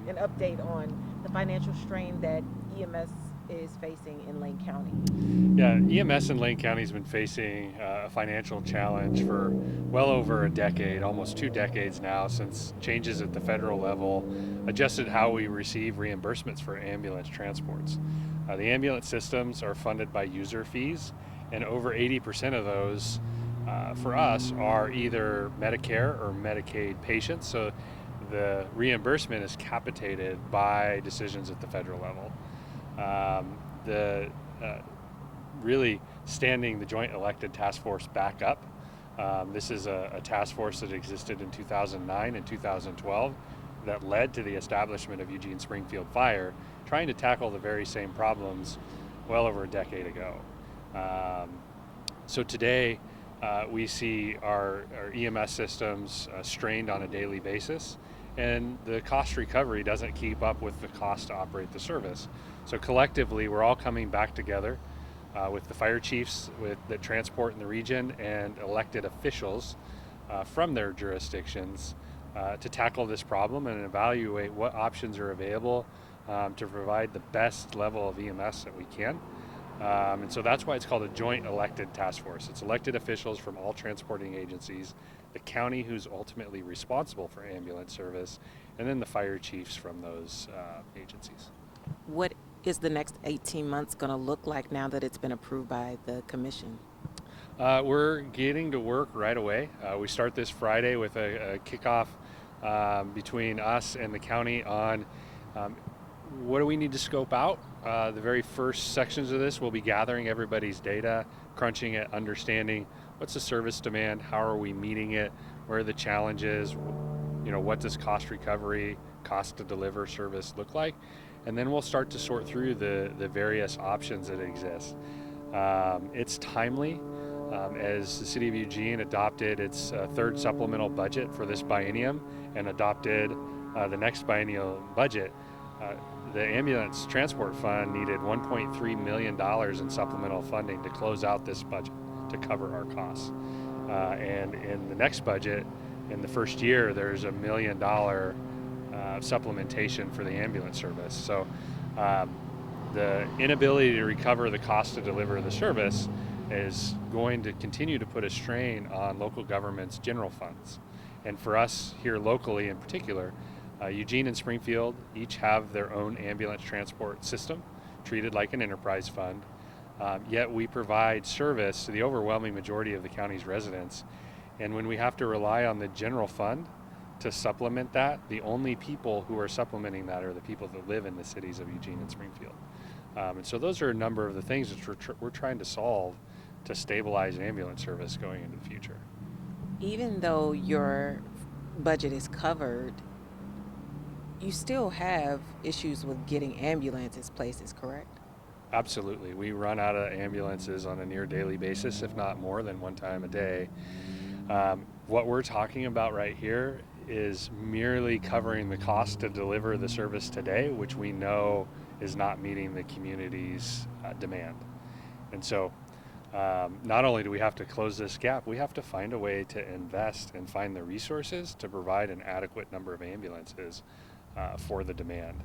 an update on the financial strain that EMS is facing in Lane County. Yeah, EMS in Lane County has been facing a financial challenge for well over a decade, almost 2 decades now, since changes at the federal level adjusted how we receive reimbursements for ambulance transports. The ambulance systems are funded by user fees, and over 80% of those for us are either Medicare or Medicaid patients. So the reimbursement is capitated by decisions at the federal level. The really standing the joint elected task force back up. This is a task force that existed in 2009 and 2012 that led to the establishment of Eugene Springfield Fire, trying to tackle the very same problems well over a decade ago. So today we see our EMS systems strained on a daily basis, and the cost recovery doesn't keep up with the cost to operate the service. So collectively, we're all coming back together with the fire chiefs that transport in the region and elected officials from their jurisdictions to tackle this problem and evaluate what options are available to provide the best level of EMS that we can. And so that's why it's called a joint elected task force. It's elected officials from all transporting agencies, the county who's ultimately responsible for ambulance service, and then the fire chiefs from those agencies. What is the next 18 months going to look like now that it's been approved by the commission? We're getting to work right away. We start this Friday with a kickoff between us and the county on what do we need to scope out. The very first sections of this will be gathering everybody's data, crunching it, understanding what's the service demand, how are we meeting it, where are the challenges, what does cost recovery, cost to deliver service look like, and then we'll start to sort through the various options that exist. It's timely. As the City of Eugene adopted its third supplemental budget for this biennium and adopted the next biennial budget, the ambulance transport fund needed $1.3 million in supplemental funding to close out this budget to cover our costs. And in the next budget, in the first year, there's $1 million supplementation for the ambulance service. So the inability to recover the cost to deliver the service is going to continue to put a strain on local government's general funds. And for us here locally in particular, Eugene and Springfield each have their own ambulance transport system, treated like an enterprise fund, yet we provide service to the overwhelming majority of the county's residents. And when we have to rely on the general fund to supplement that, the only people who are supplementing that are the people that live in the cities of Eugene and Springfield. And so those are a number of the things that we're trying to solve to stabilize ambulance service going into the future. Even though your budget is covered, you still have issues with getting ambulances places, correct? Absolutely. We run out of ambulances on a near daily basis, if not more than one time a day. What we're talking about right here is merely covering the cost to deliver the service today, which we know is not meeting the community's demand. And so not only do we have to close this gap, we have to find a way to invest and find the resources to provide an adequate number of ambulances for the demand.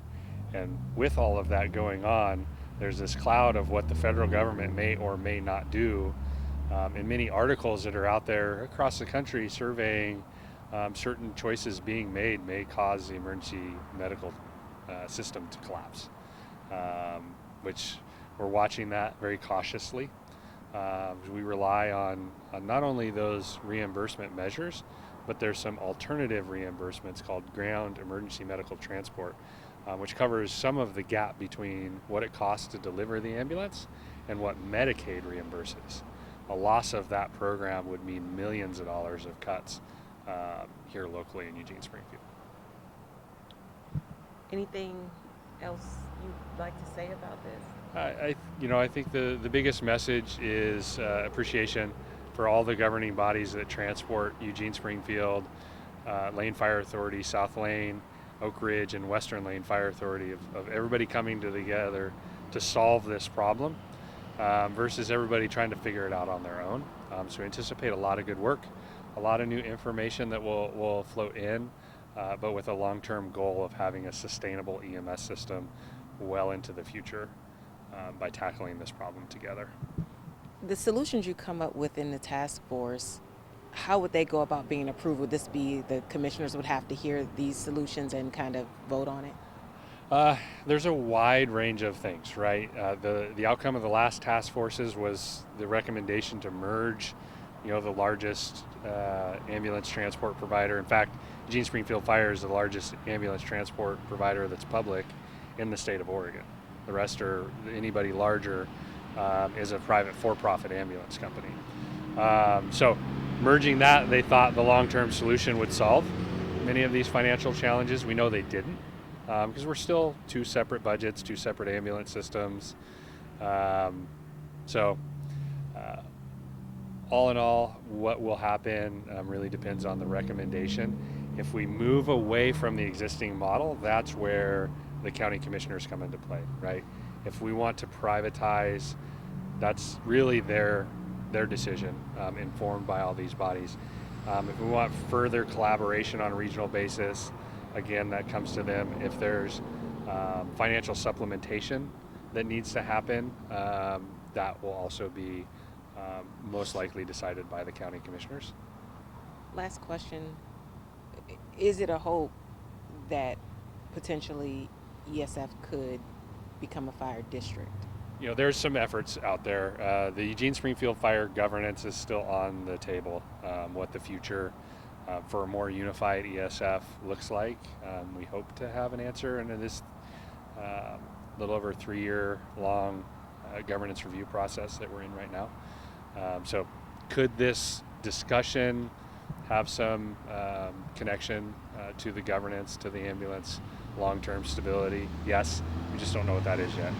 And with all of that going on, there's this cloud of what the federal government may or may not do. And many articles that are out there across the country surveying certain choices being made may cause the emergency medical system to collapse, which we're watching that very cautiously. We rely on not only those reimbursement measures, but there's some alternative reimbursements called ground emergency medical transport, which covers some of the gap between what it costs to deliver the ambulance and what Medicaid reimburses. A loss of that program would mean millions of dollars of cuts here locally in Eugene Springfield. Anything else you'd like to say about this? I think the biggest message is appreciation for all the governing bodies that transport Eugene Springfield, Lane Fire Authority, South Lane, Oak Ridge, and Western Lane Fire Authority, of everybody coming together to solve this problem versus everybody trying to figure it out on their own. So we anticipate a lot of good work, a lot of new information that will float in but with a long-term goal of having a sustainable EMS system well into the future by tackling this problem together. The solutions you come up with in the task force, how would they go about being approved? Would this be the commissioners would have to hear these solutions and kind of vote on it? There's a wide range of things, right? The outcome of the last task forces was the recommendation to merge, the largest ambulance transport provider. In fact, Eugene Springfield Fire is the largest ambulance transport provider that's public in the state of Oregon. The rest are anybody larger is a private for-profit ambulance company. So merging that, they thought the long-term solution would solve many of these financial challenges. We know they didn't, because we're still two separate budgets, two separate ambulance systems. So all in all, what will happen really depends on the recommendation. If we move away from the existing model, that's where the county commissioners come into play, right? If we want to privatize, that's really their decision, informed by all these bodies. If we want further collaboration on a regional basis, again, that comes to them. If there's financial supplementation that needs to happen, that will also be most likely decided by the county commissioners. Last question. Is it a hope that potentially ESF could become a fire district? There's some efforts out there. The Eugene Springfield Fire governance is still on the table. What the future for a more unified ESF looks like. We hope to have an answer in this little over 3-year long governance review process that we're in right now. So could this discussion have some connection to the governance, to the ambulance long-term stability? Yes, we just don't know what that is yet.